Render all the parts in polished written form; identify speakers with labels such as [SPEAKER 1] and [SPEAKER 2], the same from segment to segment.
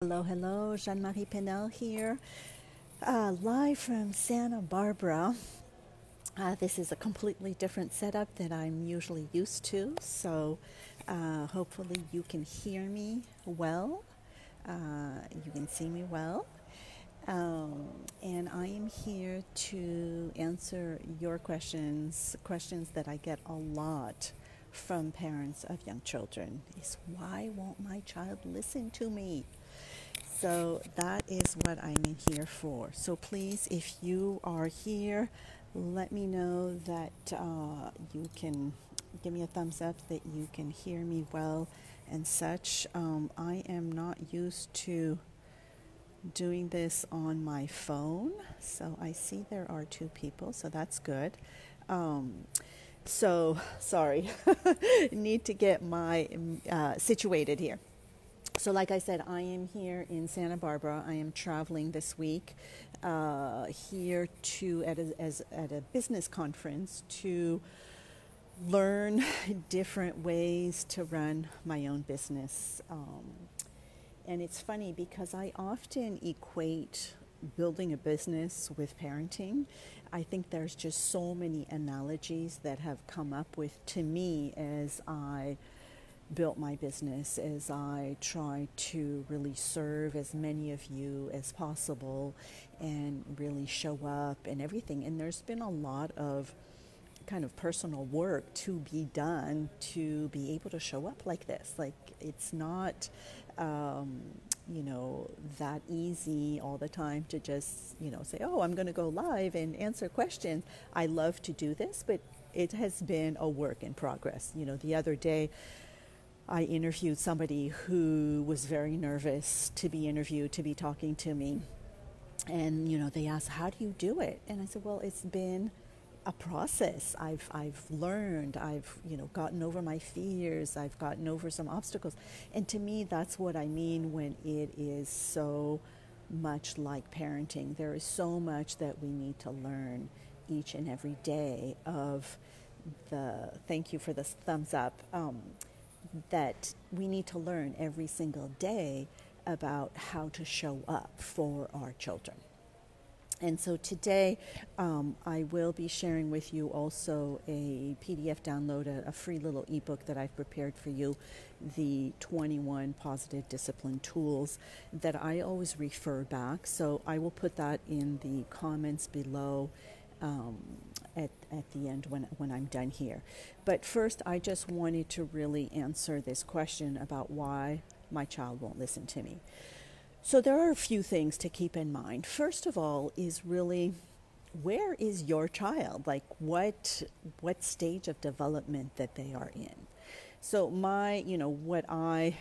[SPEAKER 1] Hello, hello, Jeanne-Marie Paynel here, live from Santa Barbara. This is a completely different setup than I'm usually used to, so hopefully you can hear me well. You can see me well. And I am here to answer your questions that I get a lot from parents of young children is why won't my child listen to me? So that is what I'm in here for. So please, if you are here, let me know that you can give me a thumbs up that you can hear me well and such. I am not used to doing this on my phone. So I see there are two people, so that's good. So sorry, need to get my situated here. So like I said, I am here in Santa Barbara. I am traveling this week here at a business conference to learn different ways to run my own business. And it's funny because I often equate building a business with parenting. I think there's just so many analogies that have come up with to me as I built my business, as I try to really serve as many of you as possible and really show up and everything. And there's been a lot of kind of personal work to be done to be able to show up like this. Like it's not, that easy all the time to just, say, oh, I'm going to go live and answer questions. I love to do this, but it has been a work in progress. The other day, I interviewed somebody who was very nervous to be interviewed, to be talking to me. And, they asked, how do you do it? And I said, well, it's been a process. I've learned, I've, gotten over my fears, I've gotten over some obstacles. And to me, that's what I mean when it is so much like parenting. There is so much that we need to learn each and every day thank you for this thumbs up, that we need to learn every single day about how to show up for our children. And so today I will be sharing with you also a PDF download, a free little ebook that I've prepared for you, the 21 Positive Discipline Tools that I always refer back. So I will put that in the comments below at the end when I'm done here. But first, I just wanted to really answer this question about why my child won't listen to me. So there are a few things to keep in mind. First of all is really, where is your child? Like what stage of development that they are in? So what I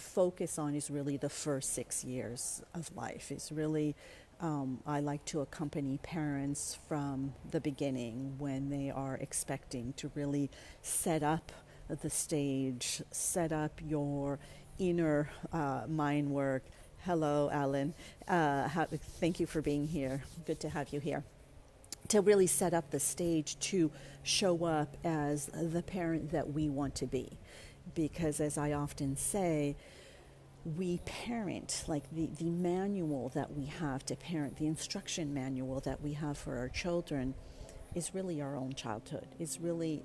[SPEAKER 1] focus on is really the first 6 years of life. Is really, I like to accompany parents from the beginning when they are expecting to really set up the stage, set up your inner mind work. Hello, Alan. Thank you for being here. Good to have you here. To really set up the stage to show up as the parent that we want to be. Because as I often say, we parent, like the manual that we have to parent, the instruction manual that we have for our children is really our own childhood.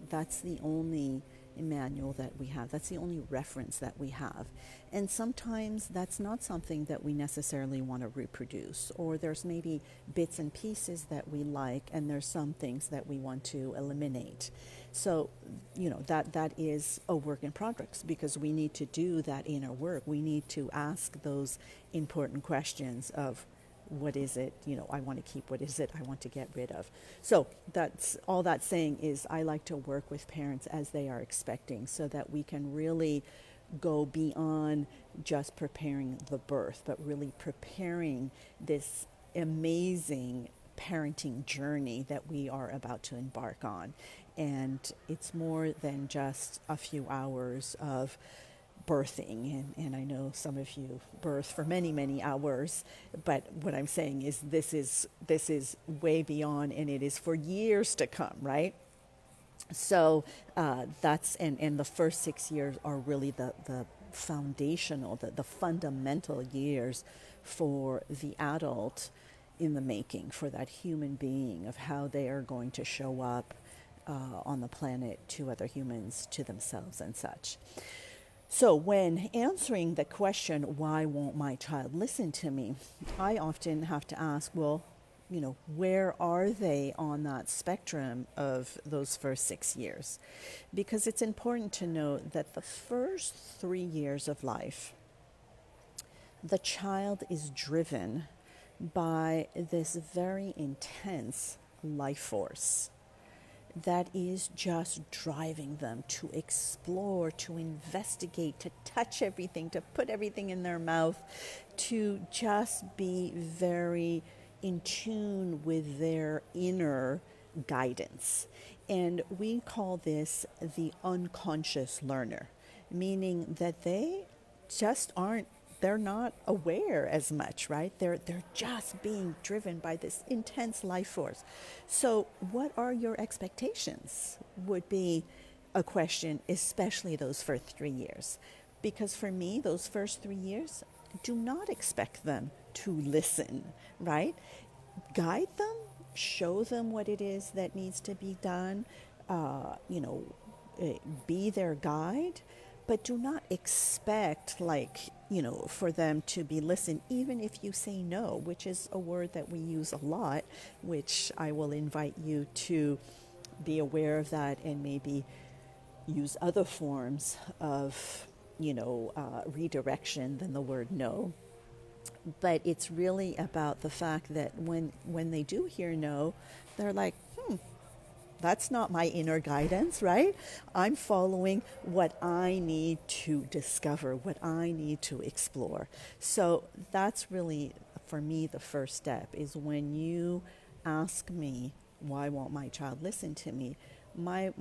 [SPEAKER 1] That's the only manual that we have. That's the only reference that we have. And sometimes that's not something that we necessarily want to reproduce, or there's maybe bits and pieces that we like, and there's some things that we want to eliminate. So, that is a work in progress because we need to do that inner work. We need to ask those important questions of, what is it, I want to keep? What is it I want to get rid of? So that's all that's saying is I like to work with parents as they are expecting so that we can really go beyond just preparing the birth, but really preparing this amazing parenting journey that we are about to embark on. And it's more than just a few hours of birthing, and I know some of you birth for many, many hours, but what I'm saying is this is way beyond, and it is for years to come, right? So that's and the first 6 years are really the foundational, the fundamental years for the adult in the making, for that human being, of how they are going to show up on the planet to other humans, to themselves, and such. So when answering the question, why won't my child listen to me, I often have to ask, well, where are they on that spectrum of those first 6 years? Because it's important to note that the first 3 years of life, the child is driven by this very intense life force that is just driving them to explore, to investigate, to touch everything, to put everything in their mouth, to just be very in tune with their inner guidance. And we call this the unconscious learner, meaning that they just they're not aware as much, right? They're just being driven by this intense life force. So what are your expectations would be a question, especially those first 3 years. Because for me, those first 3 years, do not expect them to listen, right? Guide them, show them what it is that needs to be done, be their guide, but do not expect, for them to be listened, even if you say no, which is a word that we use a lot, which I will invite you to be aware of that and maybe use other forms of, redirection than the word no. But it's really about the fact that when they do hear no, they're like, that's not my inner guidance, right? I'm following what I need to discover, what I need to explore. So that's really, for me, the first step is when you ask me, why won't my child listen to me? My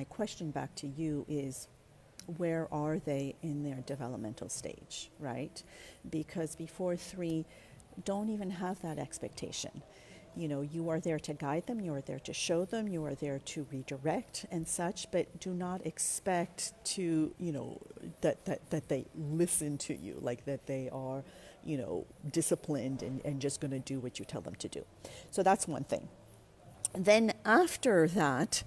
[SPEAKER 1] question back to you is, where are they in their developmental stage, right? Because before 3, don't even have that expectation. You are there to guide them, you are there to show them, you are there to redirect and such, but do not expect to, that they listen to you, like that they are, disciplined and just going to do what you tell them to do. So that's one thing. Then after that,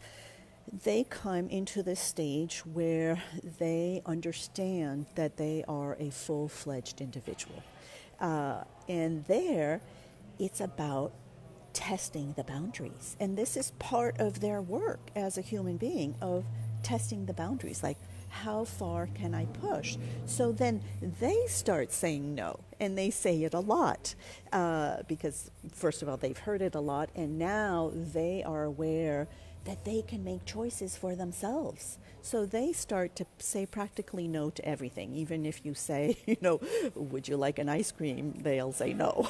[SPEAKER 1] they come into this stage where they understand that they are a full-fledged individual. And there, it's about testing the boundaries. And this is part of their work as a human being, of testing the boundaries, like how far can I push? So then they start saying no, and they say it a lot because, first of all, they've heard it a lot, and now they are aware that they can make choices for themselves. So they start to say practically no to everything. Even if you say, would you like an ice cream? They'll say no,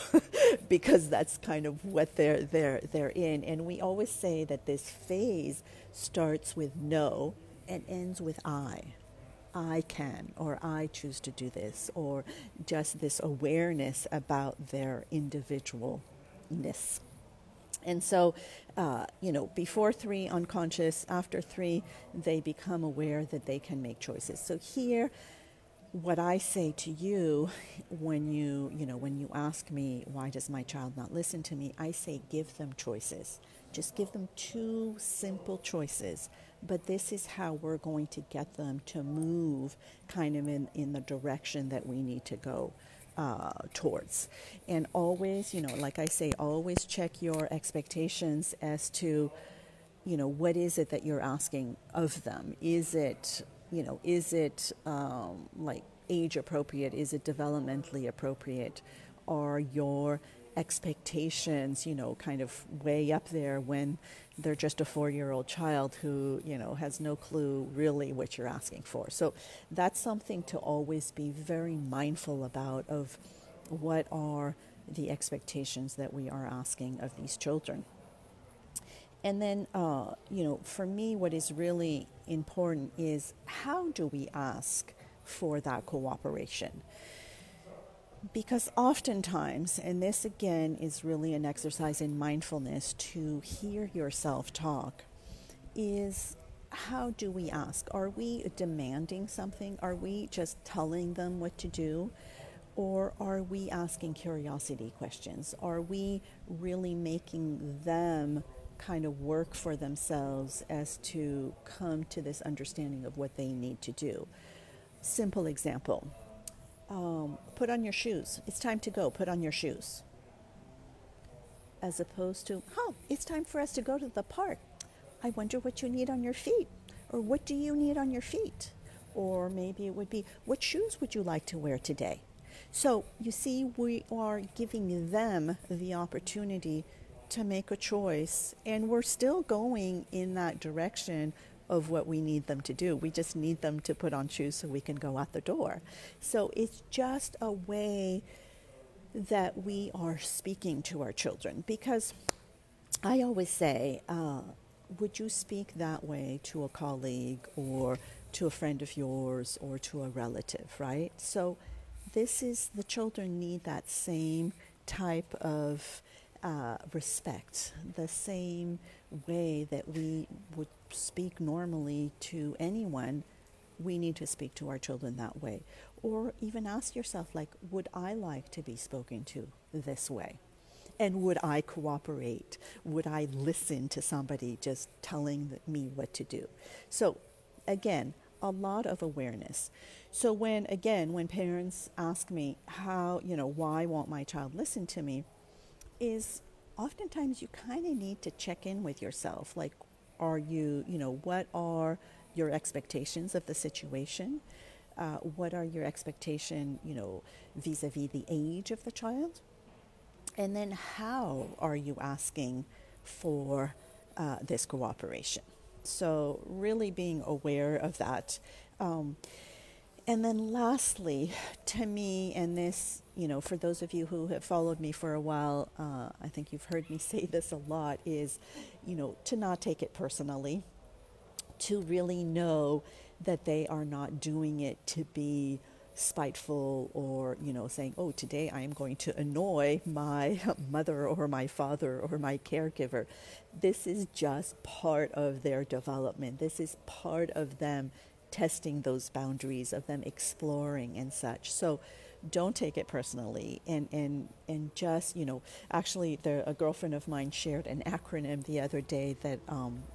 [SPEAKER 1] because that's kind of what they're in. And we always say that this phase starts with no and ends with I can, or I choose to do this, or just this awareness about their individualness. And so, before 3, unconscious. After 3, they become aware that they can make choices. So here, what I say to you when you ask me, why does my child not listen to me? I say, give them choices. Just give them 2 simple choices. But this is how we're going to get them to move kind of in the direction that we need to go towards. And always, like I say, always check your expectations as to, what is it that you're asking of them? Is it like age appropriate? Is it developmentally appropriate? Are your expectations, kind of way up there when they're just a 4-year-old child who, has no clue really what you're asking for? So that's something to always be very mindful about, of what are the expectations that we are asking of these children. And then, for me, what is really important is, how do we ask for that cooperation? Because oftentimes, and this again is really an exercise in mindfulness, to hear yourself talk, is how do we ask? Are we demanding something? Are we just telling them what to do? Or are we asking curiosity questions? Are we really making them kind of work for themselves as to come to this understanding of what they need to do? Simple example, put on your shoes. It's time to go. Put on your shoes. As opposed to, oh, it's time for us to go to the park. I wonder what you need on your feet. Or what do you need on your feet? Or maybe it would be, what shoes would you like to wear today? So you see, we are giving them the opportunity to make a choice, and we're still going in that direction of what we need them to do. We just need them to put on shoes so we can go out the door. So it's just a way that we are speaking to our children, because I always say, would you speak that way to a colleague or to a friend of yours or to a relative, right? So this is, the children need that same type of respect, the same way that we would speak normally to anyone. We need to speak to our children that way. Or even ask yourself, like, would I like to be spoken to this way? And would I cooperate? Would I listen to somebody just telling me what to do? So again, a lot of awareness. So when parents ask me why won't my child listen to me, is oftentimes you kind of need to check in with yourself. Like, are you, what are your expectations of the situation? What are your expectations, vis-a-vis the age of the child? And then how are you asking for this cooperation? So really being aware of that. And then lastly, to me, and this, for those of you who have followed me for a while, I think you've heard me say this a lot, is, to not take it personally, to really know that they are not doing it to be spiteful or, saying, oh, today I am going to annoy my mother or my father or my caregiver. This is just part of their development. This is part of them testing those boundaries, of them exploring and such. So don't take it personally, and just, actually a girlfriend of mine shared an acronym the other day that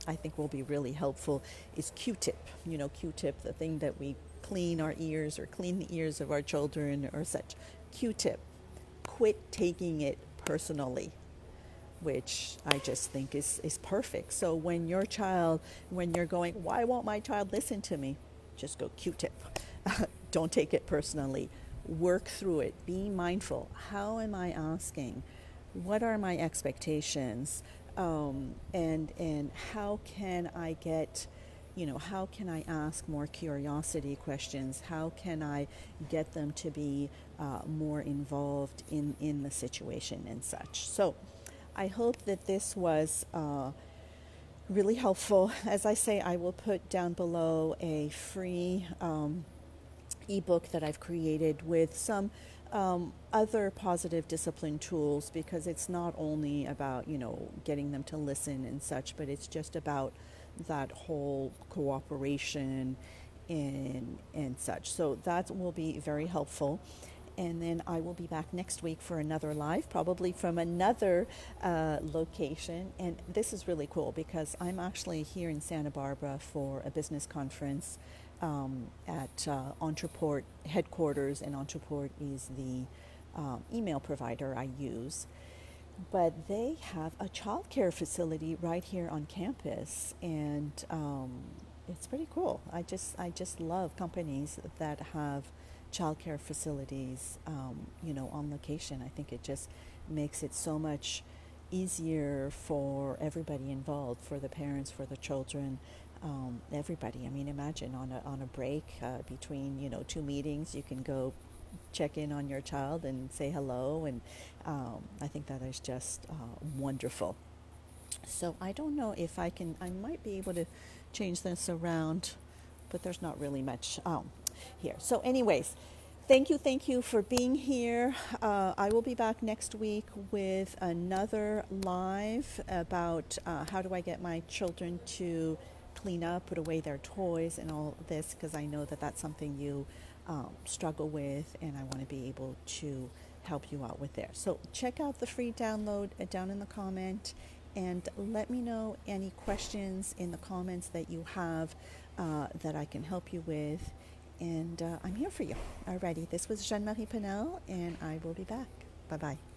[SPEAKER 1] I think will be really helpful, is Q-tip. Q-tip, the thing that we clean our ears or clean the ears of our children or such. Q-tip, quit taking it personally, which I just think is perfect. So when you're going, why won't my child listen to me? Just go Q-tip. Don't take it personally. Work through it. Be mindful. How am I asking? What are my expectations? And how can I get, how can I ask more curiosity questions? How can I get them to be more involved in the situation and such? So I hope that this was really helpful. As I say, I will put down below a free ebook that I've created with some other positive discipline tools, because it's not only about, getting them to listen and such, but it's just about that whole cooperation and such. So that will be very helpful. And then I will be back next week for another live, probably from another location. And this is really cool because I'm actually here in Santa Barbara for a business conference at Entreport headquarters, and Entreport is the email provider I use. But they have a childcare facility right here on campus, and it's pretty cool. I just love companies that have childcare facilities, on location. I think it just makes it so much easier for everybody involved, for the parents, for the children, everybody. I mean, imagine on a break between two meetings, you can go check in on your child and say hello, and I think that is just wonderful. So I don't know if I might be able to change this around, but there's not really much here. So anyways, thank you for being here. I will be back next week with another live about how do I get my children to clean up, put away their toys and all this, because I know that that's something you struggle with, and I want to be able to help you out with there. So check out the free download down in the comment, and let me know any questions in the comments that you have that I can help you with. And I'm here for you. Alrighty, this was Jeanne-Marie Paynel, and I will be back. Bye-bye.